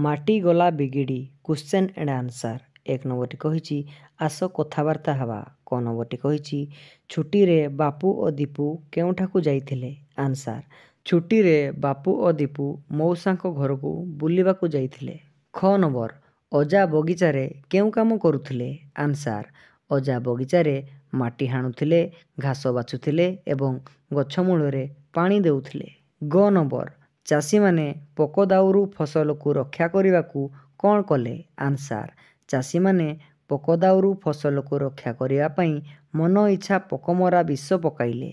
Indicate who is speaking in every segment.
Speaker 1: ମାଟି ଗଲା ବିଗିଡ଼ି କ୍ୱେଶ୍ଚନ୍ ଆଣ୍ଡ ଆନ୍ସାର୍। 1 ନମ୍ବରଟି କହିଛି ଆସ କଥାବାର୍ତ୍ତା ହେବା। କ ନମ୍ବରଟି କହିଛି ଛୁଟିରେ ବାପୁ ଓ ଦୀପୁ କେଉଁଠାକୁ ଯାଇଥିଲେ? ଆନ୍ସାର୍, ଛୁଟିରେ ବାପୁ ଓ ଦୀପୁ ମଉସାଙ୍କ ଘରକୁ ବୁଲିବାକୁ ଯାଇଥିଲେ। ଖ ନମ୍ବର, ଅଜା ବଗିଚାରେ କେଉଁ କାମ କରୁଥିଲେ? ଆନ୍ସାର୍, ଅଜା ବଗିଚାରେ ମାଟି ହାଣୁଥିଲେ, ଘାସ ବାଛୁଥିଲେ ଏବଂ ଗଛ ମୂଳରେ ପାଣି ଦେଉଥିଲେ। ଗ ନମ୍ବର, ଚାଷୀମାନେ ପୋକ ଦାଉରୁ ଫସଲକୁ ରକ୍ଷା କରିବାକୁ କ'ଣ କଲେ? ଆନ୍ସାର୍, ଚାଷୀମାନେ ପୋକ ଦାଉରୁ ଫସଲକୁ ରକ୍ଷା କରିବା ପାଇଁ ମନ ଇଚ୍ଛା ପୋକମରା ବିଷ ପକାଇଲେ।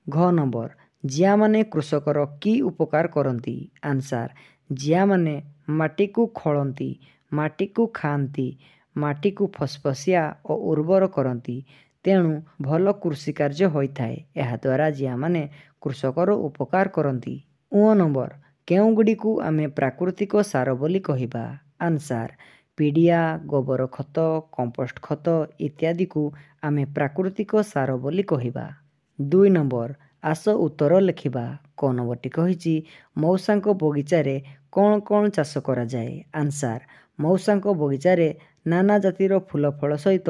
Speaker 1: ଘ ନମ୍ବର, ଜିଆମାନେ କୃଷକର କି ଉପକାର କରନ୍ତି? ଆନ୍ସାର୍, ଜିଆମାନେ ମାଟିକୁ ଖୋଳନ୍ତି, ମାଟିକୁ ଖାଆନ୍ତି, ମାଟିକୁ ଫସଫସିଆ ଓ ଉର୍ବର କରନ୍ତି। ତେଣୁ ଭଲ କୃଷି କାର୍ଯ୍ୟ ହୋଇଥାଏ। ଏହାଦ୍ୱାରା ଜିଆମାନେ କୃଷକର ଉପକାର କରନ୍ତି। ଙ ନମ୍ବର, କେଉଁଗୁଡ଼ିକୁ ଆମେ ପ୍ରାକୃତିକ ସାର ବୋଲି କହିବା? ଆନ୍ସାର୍, ପିଡ଼ିଆ, ଗୋବର ଖତ, କମ୍ପୋଷ୍ଟ ଖତ ଇତ୍ୟାଦିକୁ ଆମେ ପ୍ରାକୃତିକ ସାର ବୋଲି କହିବା। 2 ନମ୍ବର, ଆସ ଉତ୍ତର ଲେଖିବା। କ ନମ୍ବରଟି କହିଛି ମଉସାଙ୍କ ବଗିଚାରେ କ'ଣ କ'ଣ ଚାଷ କରାଯାଏ? ଆନ୍ସାର୍, ମଉସାଙ୍କ ବଗିଚାରେ ନାନା ଜାତିର ଫୁଲ ଫଳ ସହିତ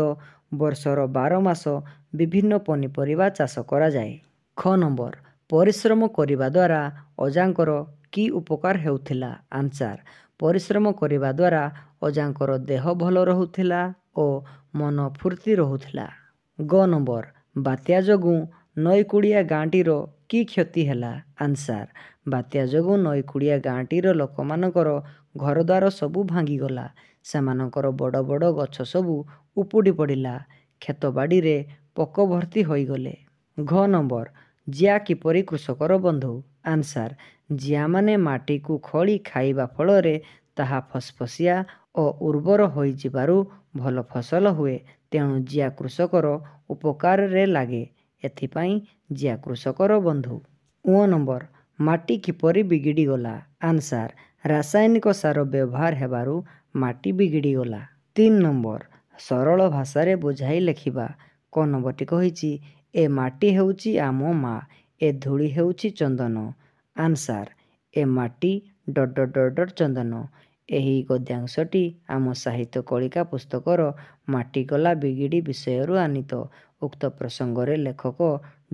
Speaker 1: ବର୍ଷର 12 ମାସ ବିଭିନ୍ନ ପନିପରିବା ଚାଷ କରାଯାଏ। ଖ ନମ୍ବର, ପରିଶ୍ରମ କରିବା ଦ୍ୱାରା ଅଜାଙ୍କର କି ଉପକାର ହେଉଥିଲା? ଆନ୍ସାର୍, ପରିଶ୍ରମ କରିବା ଦ୍ୱାରା ଅଜାଙ୍କର ଦେହ ଭଲ ରହୁଥିଲା ଓ ମନ ଫୁର୍ତ୍ତି ରହୁଥିଲା। ଗ ନମ୍ବର, ବାତ୍ୟା ଯୋଗୁଁ ନଈକୂଳିଆ ଗାଁଟିର କି କ୍ଷତି ହେଲା? ଆନ୍ସାର୍, ବାତ୍ୟା ଯୋଗୁଁ ନଈକୂଳିଆ ଗାଁଟିର ଲୋକମାନଙ୍କର ଘରଦ୍ୱାର ସବୁ ଭାଙ୍ଗିଗଲା। ସେମାନଙ୍କର ବଡ଼ ବଡ଼ ଗଛ ସବୁ ଉପୁଡ଼ି ପଡ଼ିଲା। କ୍ଷେତବାଡ଼ିରେ ପୋକ ଭର୍ତ୍ତି ହୋଇଗଲେ। ଘ ନମ୍ବର, ଜିଆ କିପରି କୃଷକର ବନ୍ଧୁ? ଆନ୍ସାର୍, ଜିଆମାନେ ମାଟିକୁ ଖୋଳି ଖାଇବା ଫଳରେ ତାହା ଫସଫସିଆ ଓ ଉର୍ବର ହୋଇଯିବାରୁ ଭଲ ଫସଲ ହୁଏ। ତେଣୁ ଜିଆ କୃଷକର ଉପକାରରେ ଲାଗେ। ଏଥିପାଇଁ ଜିଆ କୃଷକର ବନ୍ଧୁ। ଙ ନମ୍ବର, ମାଟି କିପରି ବିଗିଡ଼ିଗଲା? ଆନ୍ସାର୍, ରାସାୟନିକ ସାର ବ୍ୟବହାର ହେବାରୁ ମାଟି ବିଗିଡ଼ିଗଲା। 3 ନମ୍ବର, ସରଳ ଭାଷାରେ ବୁଝାଇ ଲେଖିବା। କ ନମ୍ବରଟି କହିଛି ଏ ମାଟି ହେଉଛି ଆମ ମା, ଏ ଧୂଳି ହେଉଛି ଚନ୍ଦନ। ଆନ୍ସାର୍, ଏ ମାଟି ... ଚନ୍ଦନ। ଏହି ଗଦ୍ୟାଂଶଟି ଆମ ସାହିତ୍ୟ କଳିକା ପୁସ୍ତକର ମାଟିଗଲା ବିଗିଡ଼ି ବିଷୟରୁ ଆନିତ। ଉକ୍ତ ପ୍ରସଙ୍ଗରେ ଲେଖକ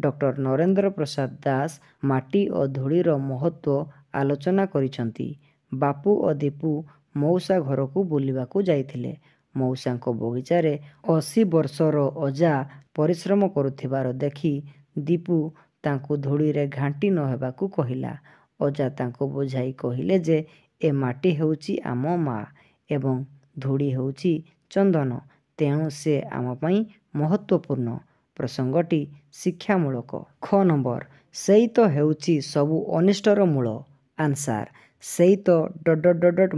Speaker 1: ଡକ୍ଟର ନରେନ୍ଦ୍ର ପ୍ରସାଦ ଦାସ ମାଟି ଓ ଧୂଳିର ମହତ୍ତ୍ୱ ଆଲୋଚନା କରିଛନ୍ତି। ବାପୁ ଓ ଦୀପୁ ମଉସା ଘରକୁ ବୁଲିବାକୁ ଯାଇଥିଲେ। ମଉସାଙ୍କ ବଗିଚାରେ 80 ବର୍ଷର ଅଜା ପରିଶ୍ରମ କରୁଥିବାର ଦେଖି ଦୀପୁ ତାଙ୍କୁ ଧୂଳିରେ ଘାଣ୍ଟି ନ ହେବାକୁ କହିଲା। ଅଜା ତାଙ୍କୁ ବୁଝାଇ କହିଲେ ଯେ ଏ ମାଟି ହେଉଛି ଆମ ମା ଏବଂ ଧୂଳି ହେଉଛି ଚନ୍ଦନ, ତେଣୁ ସେ ଆମ ପାଇଁ ମହତ୍ତ୍ୱପୂର୍ଣ୍ଣ। ପ୍ରସଙ୍ଗଟି ଶିକ୍ଷାମୂଳକ। ଖ ନମ୍ବର, ସେଇ ତ ହେଉଛି ସବୁ ଅନିଷ୍ଟର ମୂଳ। ଆନ୍ସାର୍, ସେଇ ତ ...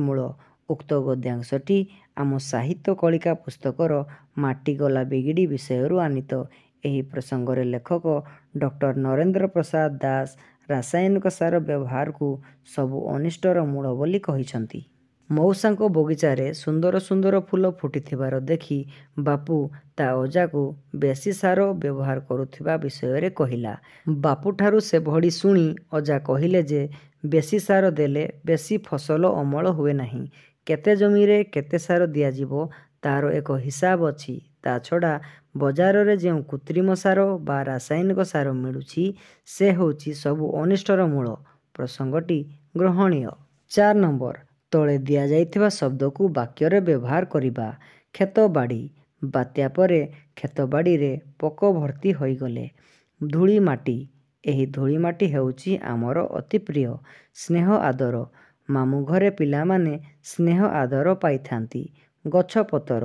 Speaker 1: ମୂଳ। ଉକ୍ତ ଗଦ୍ୟାଂଶଟି ଆମ ସାହିତ୍ୟ କଳିକା ପୁସ୍ତକର ମାଟିଗଲା ବିଗିଡ଼ି ବିଷୟରୁ ଆନିତ। ଏହି ପ୍ରସଙ୍ଗରେ ଲେଖକ ଡକ୍ଟର ନରେନ୍ଦ୍ର ପ୍ରସାଦ ଦାସ ରାସାୟନିକ ସାର ବ୍ୟବହାରକୁ ସବୁ ଅନିଷ୍ଟର ମୂଳ ବୋଲି କହିଛନ୍ତି। ମଉସାଙ୍କ ବଗିଚାରେ ସୁନ୍ଦର ସୁନ୍ଦର ଫୁଲ ଫୁଟିଥିବାର ଦେଖି ବାପୁ ତା ଅଜାକୁ ବେଶି ସାର ବ୍ୟବହାର କରୁଥିବା ବିଷୟରେ କହିଲା। ବାପୁଠାରୁ ସେଭଳି ଶୁଣି ଅଜା କହିଲେ ଯେ ବେଶି ସାର ଦେଲେ ବେଶି ଫସଲ ଅମଳ ହୁଏ ନାହିଁ। କେତେ ଜମିରେ କେତେ ସାର ଦିଆଯିବ ତା'ର ଏକ ହିସାବ ଅଛି। ତା ଛଡ଼ା ବଜାରରେ ଯେଉଁ କୃତ୍ରିମ ସାର ବା ରାସାୟନିକ ସାର ମିଳୁଛି ସେ ହେଉଛି ସବୁ ଅନିଷ୍ଟର ମୂଳ। ପ୍ରସଙ୍ଗଟି ଗ୍ରହଣୀୟ। 4 ନମ୍ବର, ତଳେ ଦିଆଯାଇଥିବା ଶବ୍ଦକୁ ବାକ୍ୟରେ ବ୍ୟବହାର କରିବା। କ୍ଷେତବାଡ଼ି, ବାତ୍ୟା ପରେ କ୍ଷେତବାଡ଼ିରେ ପୋକ ଭର୍ତ୍ତି ହୋଇଗଲେ। ଧୂଳି ମାଟି, ଏହି ଧୂଳି ମାଟି ହେଉଛି ଆମର ଅତି ପ୍ରିୟ। ସ୍ନେହ ଆଦର, ମାମୁଁ ଘରେ ପିଲାମାନେ ସ୍ନେହ ଆଦର ପାଇଥାନ୍ତି। ଗଛପତର,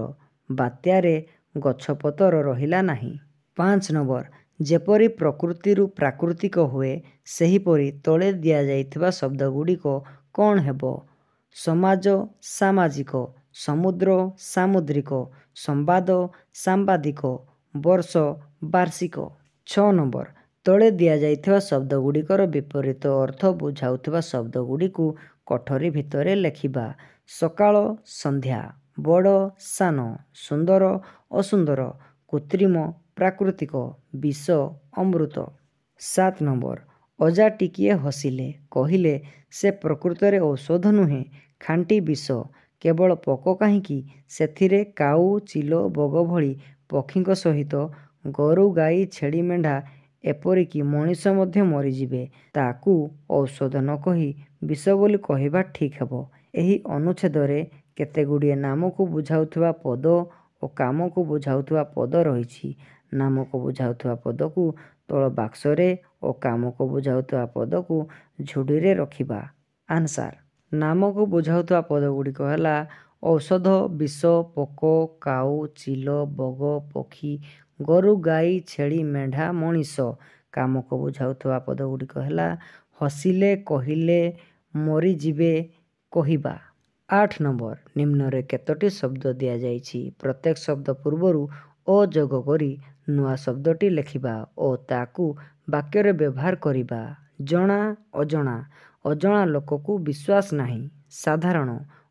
Speaker 1: ବାତ୍ୟାରେ ଗଛପତର ରହିଲା ନାହିଁ। 5 ନମ୍ବର, ଯେପରି ପ୍ରକୃତିରୁ ପ୍ରାକୃତିକ ହୁଏ ସେହିପରି ତଳେ ଦିଆଯାଇଥିବା ଶବ୍ଦଗୁଡ଼ିକ କ'ଣ ହେବ? ସମାଜ ସାମାଜିକ, ସମୁଦ୍ର ସାମୁଦ୍ରିକ, ସମ୍ବାଦ ସାମ୍ବାଦିକ, ବର୍ଷ ବାର୍ଷିକ। 6 ନମ୍ବର, ତଳେ ଦିଆଯାଇଥିବା ଶବ୍ଦଗୁଡ଼ିକର ବିପରୀତ ଅର୍ଥ ବୁଝାଉଥିବା ଶବ୍ଦଗୁଡ଼ିକୁ କୋଠରୀ ଭିତରେ ଲେଖିବା। ସକାଳ ସନ୍ଧ୍ୟା, ବଡ଼ ସାନ, ସୁନ୍ଦର ଅସୁନ୍ଦର, କୃତ୍ରିମ ପ୍ରାକୃତିକ, ବିଷ ଅମୃତ। 7 ନମ୍ବର, ଅଜା ଟିକିଏ ହସିଲେ। କହିଲେ ସେ ପ୍ରକୃତରେ ଔଷଧ ନୁହେଁ, ଖାଣ୍ଟି ବିଷ। କେବଳ ପୋକ କାହିଁକି, ସେଥିରେ କାଉ, ଚିଲ, ବଗ ଭଳି ପକ୍ଷୀଙ୍କ ସହିତ ଗୋରୁ, ଗାଈ, ଛେଳି, ମେଣ୍ଢା ଏପରିକି ମଣିଷ ମଧ୍ୟ ମରିଯିବେ। ତାକୁ ଔଷଧ ନ କହି ବିଷ ବୋଲି କହିବା ଠିକ୍ ହେବ। ଏହି ଅନୁଚ୍ଛେଦରେ କେତେଗୁଡ଼ିଏ ନାମକୁ ବୁଝାଉଥିବା ପଦ ଓ କାମକୁ ବୁଝାଉଥିବା ପଦ ରହିଛି। ନାମକୁ ବୁଝାଉଥିବା ପଦକୁ ତଳ ବାକ୍ସରେ ଓ କାମକୁ ବୁଝାଉଥିବା ପଦକୁ ଝୁଡ଼ିରେ ରଖିବା। ଆନ୍ସାର। ନାମକୁ ବୁଝାଉଥିବା ପଦଗୁଡ଼ିକ ହେଲା ଔଷଧ, ବିଷ, ପୋକ, କାଉ, ଚିଲ, ବଗ, ପକ୍ଷୀ, ଗୋରୁ, ଗାଈ, ଛେଳି, ମେଣ୍ଢା, ମଣିଷ। କାମକୁ ବୁଝାଉଥିବା ପଦଗୁଡ଼ିକ ହେଲା ହସିଲେ, କହିଲେ, ମରିଯିବେ, କହିବା। 8 ନମ୍ବର। ନିମ୍ନରେ କେତୋଟି ଶବ୍ଦ ଦିଆଯାଇଛି। ପ୍ରତ୍ୟେକ ଶବ୍ଦ ପୂର୍ବରୁ ଓ ଯୋଗ କରି ନୂଆ ଶବ୍ଦଟି ଲେଖିବା ଓ ତାକୁ ବାକ୍ୟରେ ବ୍ୟବହାର କରିବା। ଜଣା, ଅଜଣା। ଅଜଣା ଲୋକକୁ ବିଶ୍ୱାସ ନାହିଁ। ସାଧାରଣ,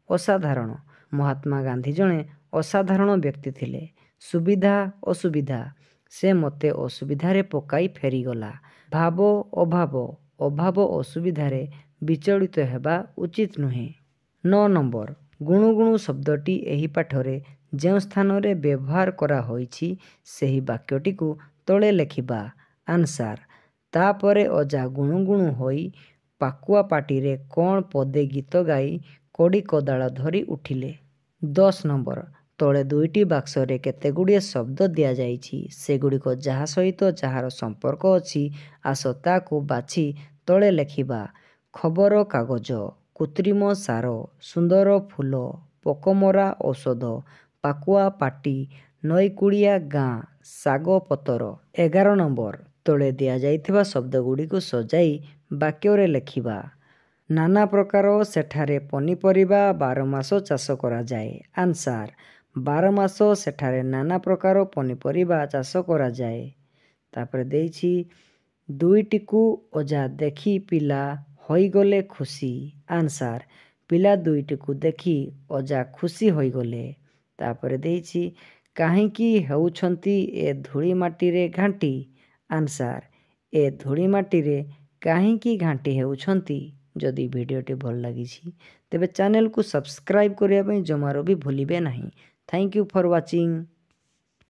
Speaker 1: ଅସାଧାରଣ। ମହାତ୍ମା ଗାନ୍ଧୀ ଜଣେ ଅସାଧାରଣ ବ୍ୟକ୍ତି ଥିଲେ। ସୁବିଧା, ଅସୁବିଧା। ସେ ମୋତେ ଅସୁବିଧାରେ ପକାଇ ଫେରିଗଲା। ଭାବ, ଅଭାବ। ଅଭାବ ଅସୁବିଧାରେ ବିଚଳିତ ହେବା ଉଚିତ ନୁହେଁ। 9 ନମ୍ବର। ଗୁଣୁ ଗୁଣୁ ଶବ୍ଦଟି ଏହି ପାଠରେ ଯେଉଁ ସ୍ଥାନରେ ବ୍ୟବହାର କରାହୋଇଛି ସେହି ବାକ୍ୟଟିକୁ ତଳେ ଲେଖିବା। ଆନ୍ସାର। ତାପରେ ଅଜା ଗୁଣୁ ଗୁଣୁ ହୋଇ ପାକୁଆ ପାଟିରେ କ'ଣ ପଦେ ଗୀତ ଗାଇ କୋଡ଼ି କୋଦାଳ ଧରି ଉଠିଲେ। 10 ନମ୍ବର। ତଳେ ଦୁଇଟି ବାକ୍ସରେ କେତେଗୁଡ଼ିଏ ଶବ୍ଦ ଦିଆଯାଇଛି। ସେଗୁଡ଼ିକ ଯାହା ସହିତ ଯାହାର ସମ୍ପର୍କ ଅଛି ଆସ ତାକୁ ବାଛି ତଳେ ଲେଖିବା। ଖବର କାଗଜ, କୃତ୍ରିମ ସାର, ସୁନ୍ଦର ଫୁଲ, ପୋକମରା ଔଷଧ, ପାକୁଆ ପାଟି, ନଈକୂଳିଆ ଗାଁ, ଶାଗ ପତର। 11 ନମ୍ବର। ତଳେ ଦିଆଯାଇଥିବା ଶବ୍ଦଗୁଡ଼ିକୁ ସଜାଇ ବାକ୍ୟରେ ଲେଖିବା। ନାନା ପ୍ରକାର, ସେଠାରେ ପନିପରିବା ବାରମାସ ଚାଷ କରାଯାଏ। ଆନ୍ସାର। ବାରମାସ ସେଠାରେ ନାନା ପ୍ରକାର ପନିପରିବା ଚାଷ କରାଯାଏ। ତାପରେ ଦେଇଛି ଦୁଇଟିକୁ ଅଜା ଦେଖି ପିଲା ହୋଇଗଲେ ଖୁସି। ଆନ୍ସାର। ପିଲା ଦୁଇଟିକୁ ଦେଖି ଅଜା ଖୁସି ହୋଇଗଲେ। ତାପରେ ଦେଇଛି କାହିଁକି ହେଉଛନ୍ତି ଏ ଧୂଳି ମାଟିରେ ଘାଣ୍ଟି। ଆନ୍ସାର। ଏ ଧୂଳି ମାଟିରେ କାହିଁକି ଘାଣ୍ଟି ହେଉଛନ୍ତି। ଯଦି ଭିଡ଼ିଓଟି ଭଲ ଲାଗିଛି ତେବେ ଚ୍ୟାନେଲକୁ ସବସ୍କ୍ରାଇବ୍ କରିବା ପାଇଁ ଜମାରୁ ବି ଭୁଲିବେ ନାହିଁ। Thank you for watching.